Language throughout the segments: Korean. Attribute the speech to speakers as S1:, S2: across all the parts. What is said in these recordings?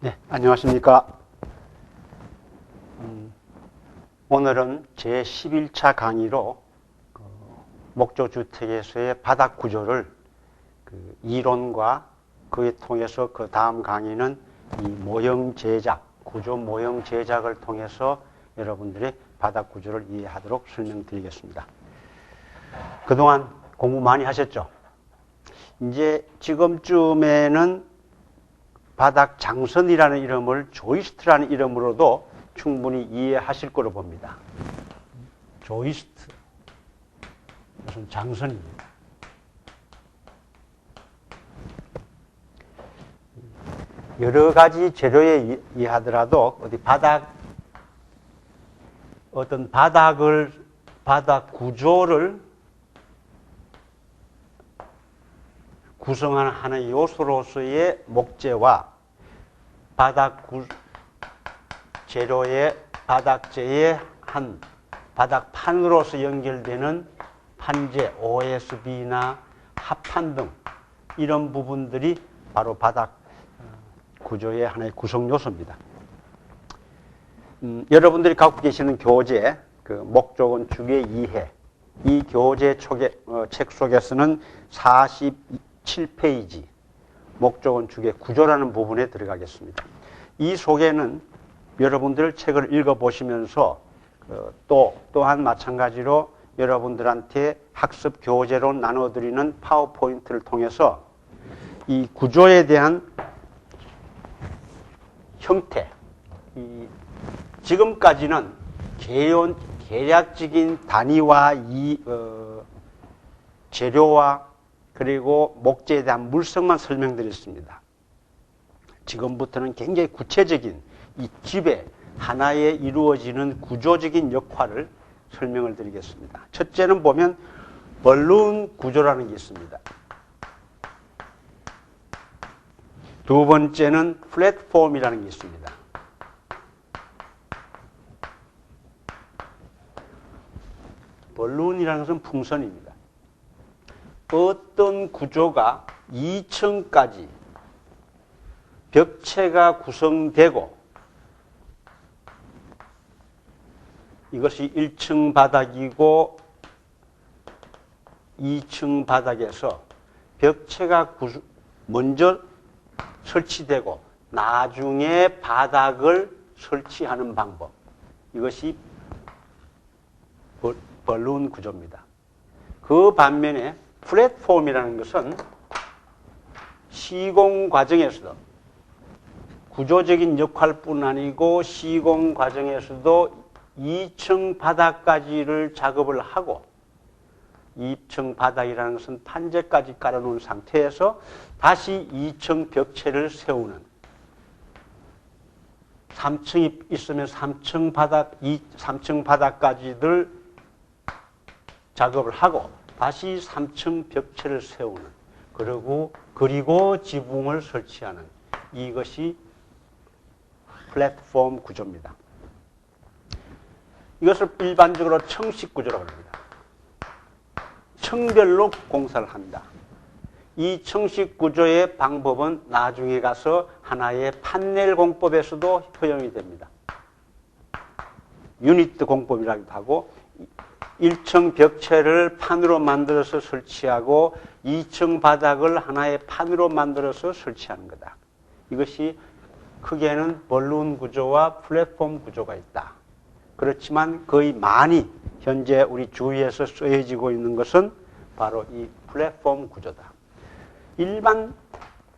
S1: 네, 안녕하십니까. 오늘은 제11차 강의로 목조주택에서의 바닥 구조를 이론과 그에 통해서 그 다음 강의는 이 모형 제작, 구조 모형 제작을 통해서 여러분들의 바닥 구조를 이해하도록 설명드리겠습니다. 그동안 공부 많이 하셨죠? 이제 지금쯤에는 바닥 장선이라는 이름을 조이스트라는 이름으로도 충분히 이해하실 거로 봅니다. 조이스트, 무슨 장선입니다. 여러 가지 재료에 의하더라도 어떤 바닥 구조를 구성하는 하나의 요소로서의 목재와 재료의 바닥재의 한 바닥판으로서 연결되는 판재, OSB나 합판 등 이런 부분들이 바로 바닥 구조의 하나의 구성 요소입니다. 여러분들이 갖고 계시는 교재, 목조건축의 이해, 이 교재 책 속에서는 47페이지 목조건축의 구조라는 부분에 들어가겠습니다. 이 속에는 여러분들 책을 읽어보시면서 또한 마찬가지로 여러분들한테 학습 교재로 나눠드리는 파워포인트를 통해서 이 구조에 대한 형태, 지금까지는 계략적인 단위와 재료와 그리고 목재에 대한 물성만 설명드렸습니다. 지금부터는 굉장히 구체적인 이 집에 하나에 이루어지는 구조적인 역할을 설명을 드리겠습니다. 첫째는 보면 벌룬 구조라는 게 있습니다. 두 번째는 플랫폼이라는 게 있습니다. 벌룬이라는 것은 풍선입니다. 어떤 구조가 2층까지 벽체가 구성되고 이것이 1층 바닥이고 2층 바닥에서 벽체가 먼저 설치되고 나중에 바닥을 설치하는 방법, 이것이 벌룬 구조입니다. 그 반면에 플랫폼이라는 것은 시공 과정에서도 구조적인 역할뿐 아니고 시공 과정에서도 2층 바닥까지를 작업을 하고 2층 바닥이라는 것은 판재까지 깔아놓은 상태에서 다시 2층 벽체를 세우는 3층이 있으면 3층 바닥까지들 작업을 하고 다시 3층 벽체를 세우는 그리고 지붕을 설치하는 이것이 플랫폼 구조입니다. 이것을 일반적으로 청식 구조라고 합니다. 층별로 공사를 합니다. 이 청식 구조의 방법은 나중에 가서 하나의 판넬 공법에서도 허용이 됩니다. 유니트 공법이라고도 하고 1층 벽체를 판으로 만들어서 설치하고 2층 바닥을 하나의 판으로 만들어서 설치하는 거다. 이것이 크게는 벌룬 구조와 플랫폼 구조가 있다. 그렇지만 거의 많이 현재 우리 주위에서 쓰여지고 있는 것은 바로 이 플랫폼 구조다. 일반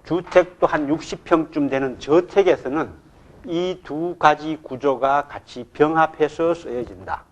S1: 주택도 한 60평쯤 되는 저택에서는 이 두 가지 구조가 같이 병합해서 쓰여진다.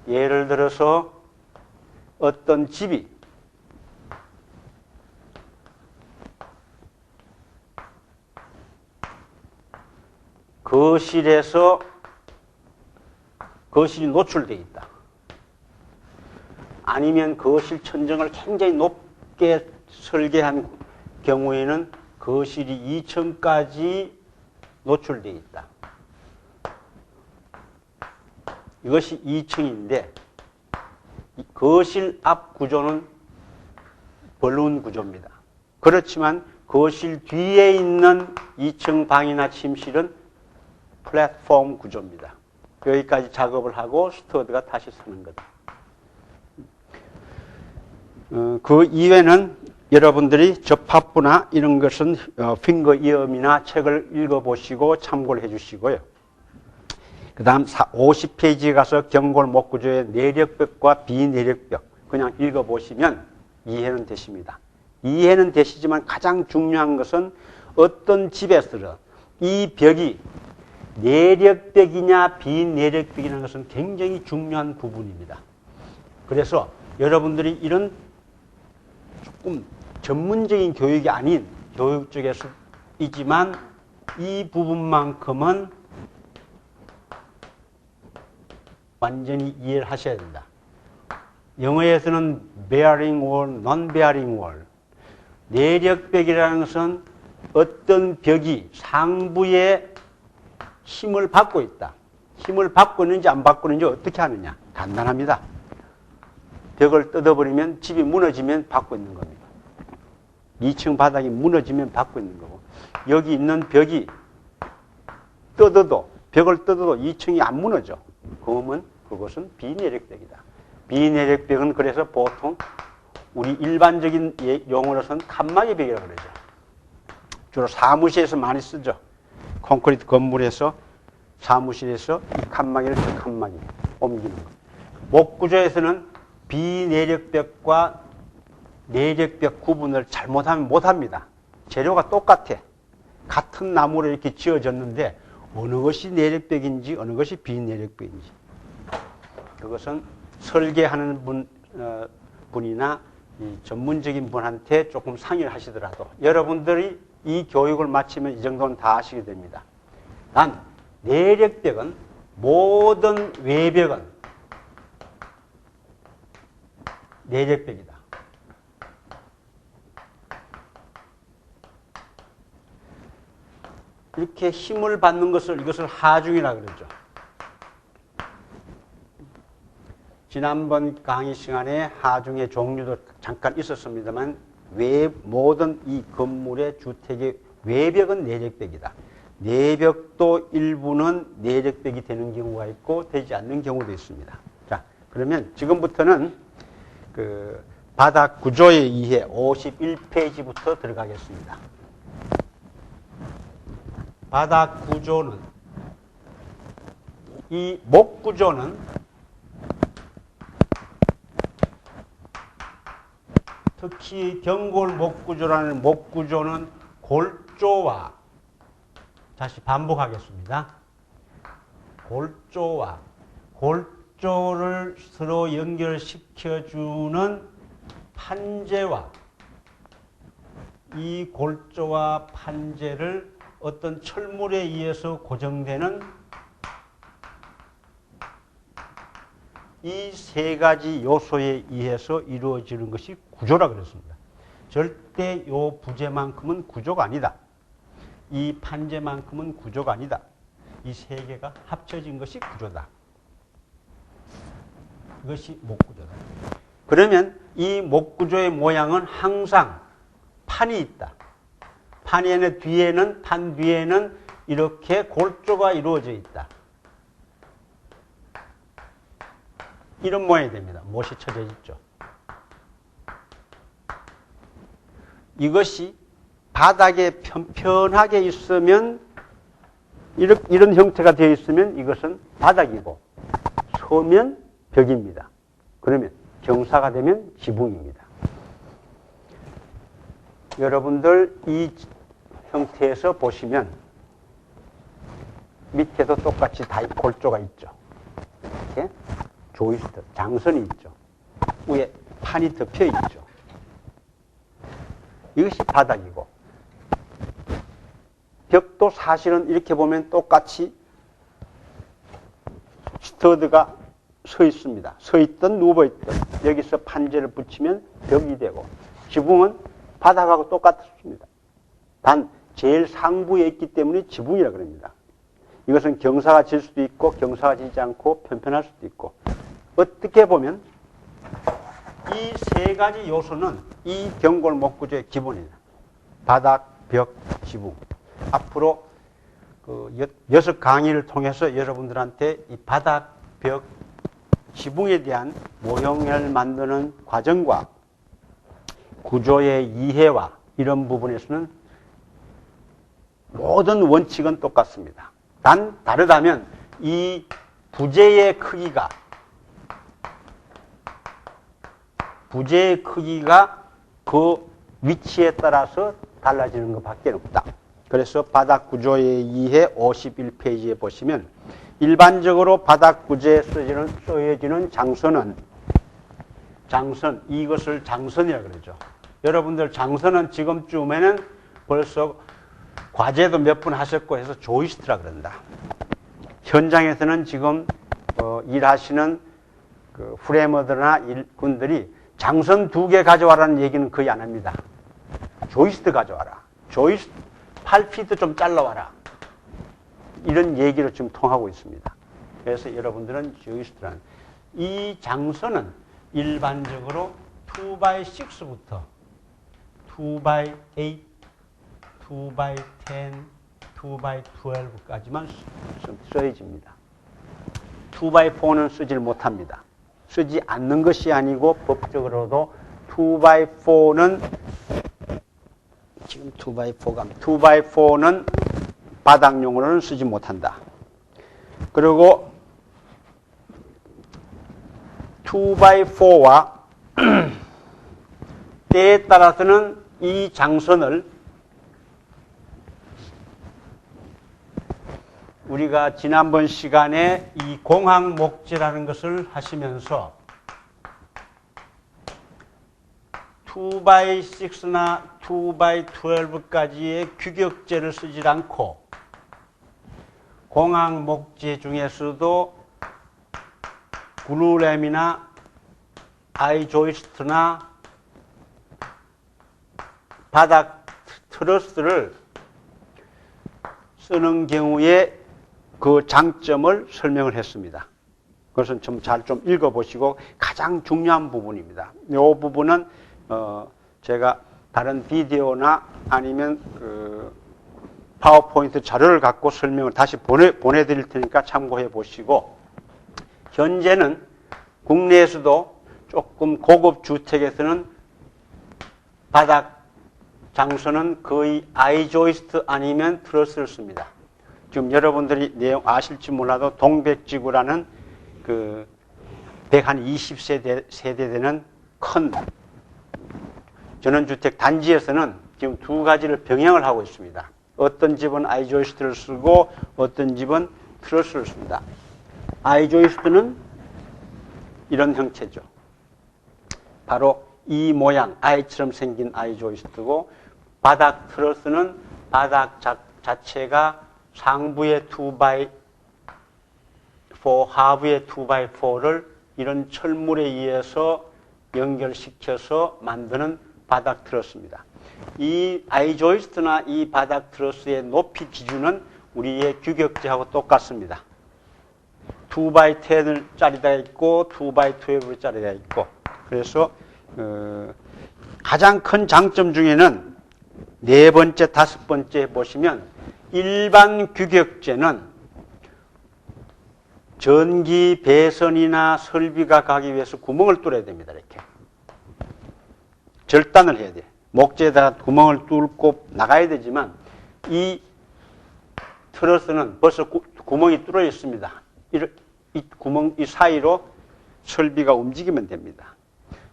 S1: 예를 들어서 어떤 집이 거실이 노출되어 있다. 아니면 거실 천정을 굉장히 높게 설계한 경우에는 거실이 2층까지 노출되어 있다. 이것이 2층인데 거실 앞 구조는 벌룬 구조입니다. 그렇지만 거실 뒤에 있는 2층 방이나 침실은 플랫폼 구조입니다. 여기까지 작업을 하고 스튜어드가 다시 서는 거다. 그 이외에는 여러분들이 접합부나 이런 것은 핑거 이음이나 책을 읽어보시고 참고를 해주시고요. 그 다음 50페이지에 가서 경골 목구조의 내력벽과 비내력벽 그냥 읽어보시면 이해는 되십니다. 이해는 되시지만 가장 중요한 것은 어떤 집에서는 이 벽이 내력벽이냐 비내력벽이라는 것은 굉장히 중요한 부분입니다. 그래서 여러분들이 이런 조금 전문적인 교육이 아닌 교육 쪽에서이지만 이 부분만큼은 완전히 이해를 하셔야 된다. 영어에서는 bearing wall, non-bearing wall. 내력벽이라는 것은 어떤 벽이 상부에 힘을 받고 있다. 힘을 받고 있는지 안 받고 있는지 어떻게 하느냐. 간단합니다. 벽을 뜯어버리면 집이 무너지면 받고 있는 겁니다. 2층 바닥이 무너지면 받고 있는 거고 여기 있는 벽이 벽을 뜯어도 2층이 안 무너져. 그러면 그것은 비내력벽이다. 비내력벽은 그래서 보통 우리 일반적인 용어로서는 칸막이 벽이라고 그러죠. 주로 사무실에서 많이 쓰죠. 콘크리트 건물에서 사무실에서 이 칸막이를 저 칸막이 옮기는 거. 목구조에서는 비내력벽과 내력벽 구분을 잘못하면 못합니다. 재료가 똑같아. 같은 나무로 이렇게 지어졌는데 어느 것이 내력벽인지 어느 것이 비내력벽인지 그것은 설계하는 분이나 이 전문적인 분한테 조금 상의를 하시더라도 여러분들이 이 교육을 마치면 이 정도는 다 아시게 됩니다. 단 내력벽은 모든 외벽은 내력벽이다. 이렇게 힘을 받는 것을 이것을 하중이라고 그러죠. 지난번 강의 시간에 하중의 종류도 잠깐 있었습니다만 모든 이 건물의 주택의 외벽은 내력벽이다. 내벽도 일부는 내력벽이 되는 경우가 있고 되지 않는 경우도 있습니다. 자, 그러면 지금부터는 그 바닥 구조의 이해 51페이지부터 들어가겠습니다. 바닥 구조는 이 목 구조는 특히 경골 목 구조라는 목 구조는 골조와 다시 반복하겠습니다. 골조와 골조를 서로 연결시켜주는 판재와 이 골조와 판재를 어떤 철물에 의해서 고정되는 이 세 가지 요소에 의해서 이루어지는 것이 구조라고 그랬습니다. 절대 요 부재만큼은 구조가 아니다. 이 판재만큼은 구조가 아니다. 이 세 개가 합쳐진 것이 구조다. 이것이 목구조다. 그러면 이 목구조의 모양은 항상 판이 있다. 판 뒤에는 이렇게 골조가 이루어져 있다. 이런 모양이 됩니다. 못이 쳐져 있죠. 이것이 바닥에 편편하게 있으면 이런 형태가 되어 있으면 이것은 바닥이고 서면 벽입니다. 그러면 경사가 되면 지붕입니다. 여러분들 이 형태에서 보시면 밑에도 똑같이 다 골조가 있죠. 이렇게 조이스트, 장선이 있죠. 위에 판이 덮여 있죠. 이것이 바닥이고 벽도 사실은 이렇게 보면 똑같이 스터드가 서 있습니다. 서 있든 누워 있든 여기서 판재를 붙이면 벽이 되고 지붕은 바닥하고 똑같습니다. 단 제일 상부에 있기 때문에 지붕이라고 합니다. 이것은 경사가 질 수도 있고 경사가 지지 않고 편편할 수도 있고 어떻게 보면 이 세 가지 요소는 이 경골 목구조의 기본이다. 바닥, 벽, 지붕. 앞으로 그 6강의를 통해서 여러분들한테 이 바닥, 벽, 지붕에 대한 모형을 만드는 과정과 구조의 이해와 이런 부분에서는 모든 원칙은 똑같습니다. 단 다르다면 이 부재의 크기가 그 위치에 따라서 달라지는 것밖에 없다. 그래서 바닥 구조의 이해 51페이지에 보시면 일반적으로 바닥 구조에 쓰여지는 장선은 이것을 장선이라고 그러죠. 여러분들 장선은 지금쯤에는 벌써 과제도 몇 분 하셨고 해서 조이스트라 그런다. 현장에서는 지금 일하시는 그 프레머들이나 일꾼들이 장선 2개 가져와라는 얘기는 거의 안 합니다. 조이스트 가져와라. 조이스트 8피트 좀 잘라와라. 이런 얘기로 지금 통하고 있습니다. 그래서 여러분들은 조이스트라는 이 장선은 일반적으로 2x6부터 2x8, 2x10, 2x12까지만 써야집니다. 2x4는 쓰질 못합니다. 쓰지 않는 것이 아니고 법적으로도 2x4는 지금 2x4는 바닥용으로는 쓰지 못한다. 그리고 2x4와 때에 따라서는 이 장선을 우리가 지난번 시간에 이 공항목재라는 것을 하시면서 2x6나 2x12까지의 규격재를 쓰지 않고 공항목재 중에서도 글루램이나 아이조이스트나 바닥 트러스를 쓰는 경우에 그 장점을 설명을 했습니다. 그것은 좀 잘 좀 읽어보시고 가장 중요한 부분입니다. 이 부분은 제가 다른 비디오나 아니면 그 파워포인트 자료를 갖고 설명을 다시 보내드릴 테니까 참고해 보시고, 현재는 국내에서도 조금 고급 주택에서는 바닥 장선은 거의 아이조이스트 아니면 트러스를 씁니다. 지금 여러분들이 내용 아실지 몰라도 동백지구라는 그 120세대 되는 큰 전원주택 단지에서는 지금 두 가지를 병행을 하고 있습니다. 어떤 집은 아이조이스트를 쓰고 어떤 집은 트러스를 씁니다. 아이조이스트는 이런 형체죠. 바로 이 모양, 아이처럼 생긴 아이조이스트고, 바닥 트러스는 바닥 자체가 상부의 2x4, 하부의 2x4를 이런 철물에 의해서 연결시켜서 만드는 바닥 트러스입니다. 이 아이조이스트나 이 바닥 트러스의 높이 기준은 우리의 규격재하고 똑같습니다. 2x10짜리가 있고 2x12짜리가 있고, 그래서 가장 큰 장점 중에는 네 번째, 다섯 번째 보시면 일반 규격재는 전기 배선이나 설비가 가기 위해서 구멍을 뚫어야 됩니다. 이렇게 절단을 해야 돼. 목재에다가 구멍을 뚫고 나가야 되지만 이 트러스는 벌써 구멍이 뚫어 있습니다. 이 사이로 설비가 움직이면 됩니다.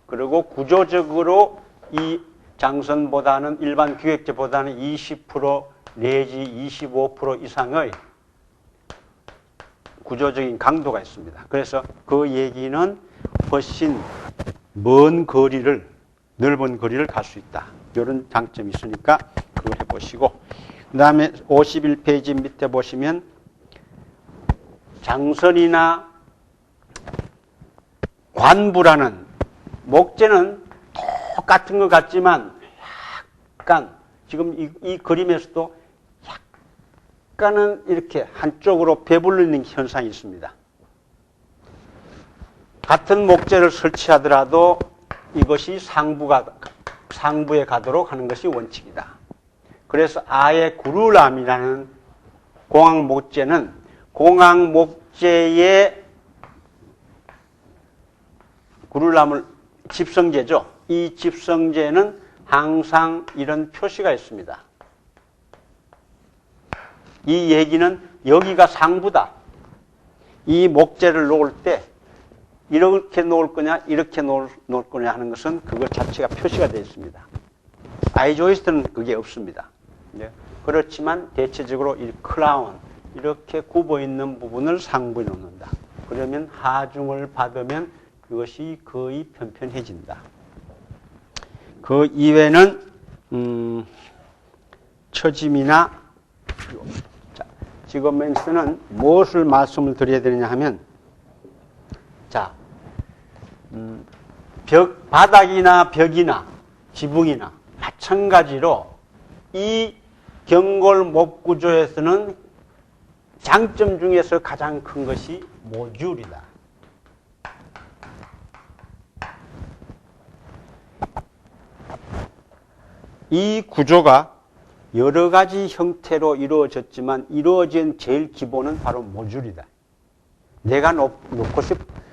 S1: 그리고 구조적으로 이 장선보다는 일반 규격재보다는 20% 내지 25% 이상의 구조적인 강도가 있습니다. 그래서 그 얘기는 훨씬 먼 거리를, 넓은 거리를 갈 수 있다. 이런 장점이 있으니까 그걸 해보시고, 그 다음에 51페이지 밑에 보시면 장선이나 관부라는, 목재는 똑같은 것 같지만 약간 지금 이 그림에서도 약간은 이렇게 한쪽으로 배불리는 현상이 있습니다. 같은 목재를 설치하더라도 이것이 상부에 가도록 하는 것이 원칙이다. 그래서 아예 구르람이라는 공항목재는 공항목재의 구르람을 집성재죠. 이 집성재는 항상 이런 표시가 있습니다. 이 얘기는 여기가 상부다. 이 목재를 놓을 때 이렇게 놓을 거냐 이렇게 놓을 거냐 하는 것은 그것 자체가 표시가 되어 있습니다. 아이조이스트는 그게 없습니다. 네. 그렇지만 대체적으로 이 클라운 이렇게 굽어 있는 부분을 상부에 놓는다. 그러면 하중을 받으면 그것이 거의 편편해진다. 그 이외에는 처짐이나 자, 지금에서는 무엇을 말씀을 드려야 되느냐 하면 자, 바닥이나 벽이나 지붕이나 마찬가지로 이 경골 목 구조에서는 장점 중에서 가장 큰 것이 모듈이다. 이 구조가 여러 가지 형태로 이루어졌지만 이루어진 제일 기본은 바로 모듈이다. 내가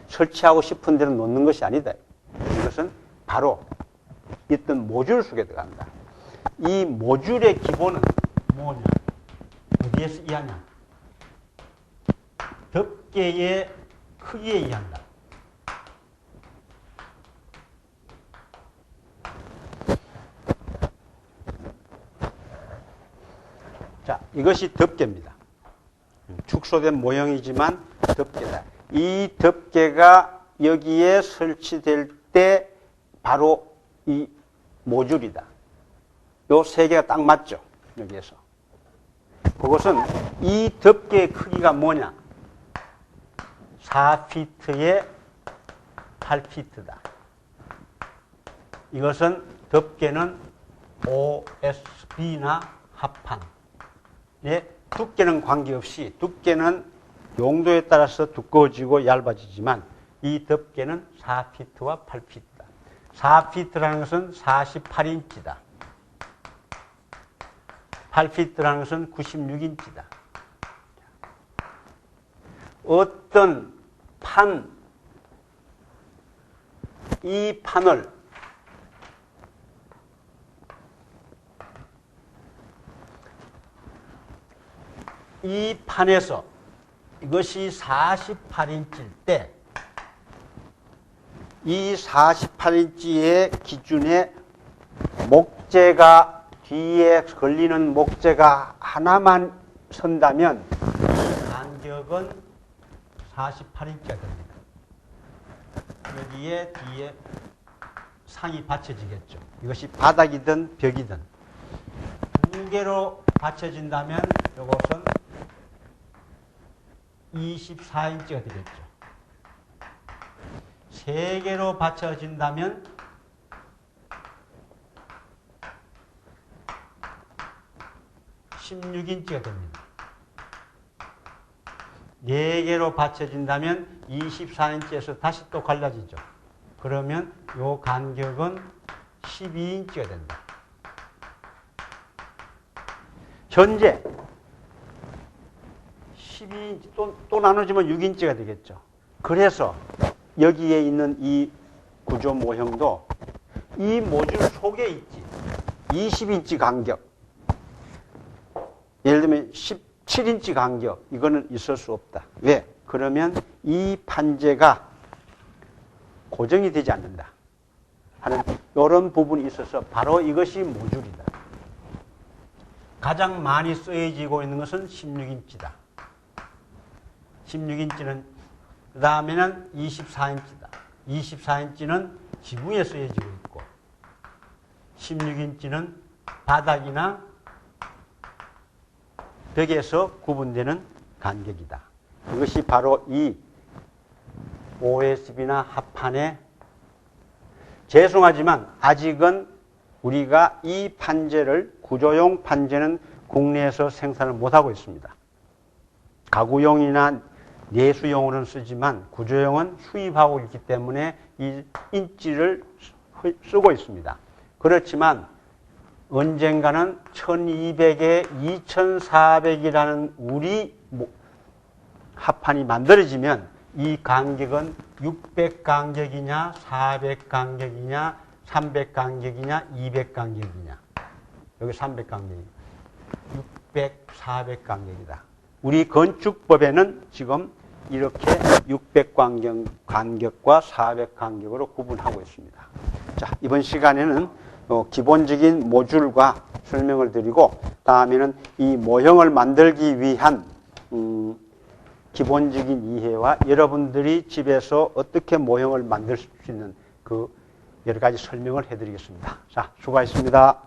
S1: 설치하고 싶은 데는 놓는 것이 아니다. 이것은 바로 있던 모듈 속에 들어간다. 이 모듈의 기본은 뭐냐? 어디에서 이해하냐? 덮개의 크기에 의한다. 자, 이것이 덮개입니다. 축소된 모형이지만 덮개다. 이 덮개가 여기에 설치될 때 바로 이 모듈이다. 요 세 개가 딱 맞죠? 여기에서. 그것은 이 덮개의 크기가 뭐냐? 4피트에 8피트다. 이것은 덮개는 OSB나 합판. 예, 두께는 관계없이 두께는 용도에 따라서 두꺼워지고 얇아지지만 이 덮개는 4피트와 8피트다. 4피트라는 것은 48인치다. 8피트라는 것은 96인치다. 어떤 이 판을 이 판에서 이것이 48인치일 때 이 48인치의 기준에 목재가 뒤에 걸리는 목재가 하나만 선다면 간격은 48인치가 됩니다. 여기에 뒤에 상이 받쳐지겠죠. 이것이 바닥이든 벽이든 두 개로 받쳐진다면 이것은 24인치가 되겠죠. 세 개로 받쳐진다면 16인치가 됩니다. 네 개로 받쳐진다면 24인치에서 다시 또 갈라지죠. 그러면 이 간격은 12인치가 된다. 현재 12인치 또 나눠지면 6인치가 되겠죠. 그래서 여기에 있는 이 구조 모형도 이 모듈 속에 있지. 20인치 간격. 예를 들면 17인치 간격. 이거는 있을 수 없다. 왜? 그러면 이 판재가 고정이 되지 않는다 하는 이런 부분이 있어서 바로 이것이 모듈이다. 가장 많이 쓰여지고 있는 것은 16인치다. 16인치는 그 다음에는 24인치다. 24인치는 지붕에 쓰여지고 있고 16인치는 바닥이나 벽에서 구분되는 간격이다. 이것이 바로 이 OSB나 합판의 죄송하지만 아직은 우리가 이 판재를 구조용 판재는 국내에서 생산을 못하고 있습니다. 가구용이나 내수용으로는 쓰지만 구조용은 수입하고 있기 때문에 이 인치를 쓰고 있습니다. 그렇지만 언젠가는 1200에 2400이라는 우리 합판이 만들어지면 이 간격은 600 간격이냐, 400 간격이냐, 300 간격이냐, 200 간격이냐. 여기 300 간격이냐. 600, 400 간격이다. 우리 건축법에는 지금 이렇게 600 간격과 400 간격으로 구분하고 있습니다. 자, 이번 시간에는 기본적인 모듈과 설명을 드리고, 다음에는 이 모형을 만들기 위한 기본적인 이해와 여러분들이 집에서 어떻게 모형을 만들 수 있는 그 여러 가지 설명을 해드리겠습니다. 자, 수고하셨습니다.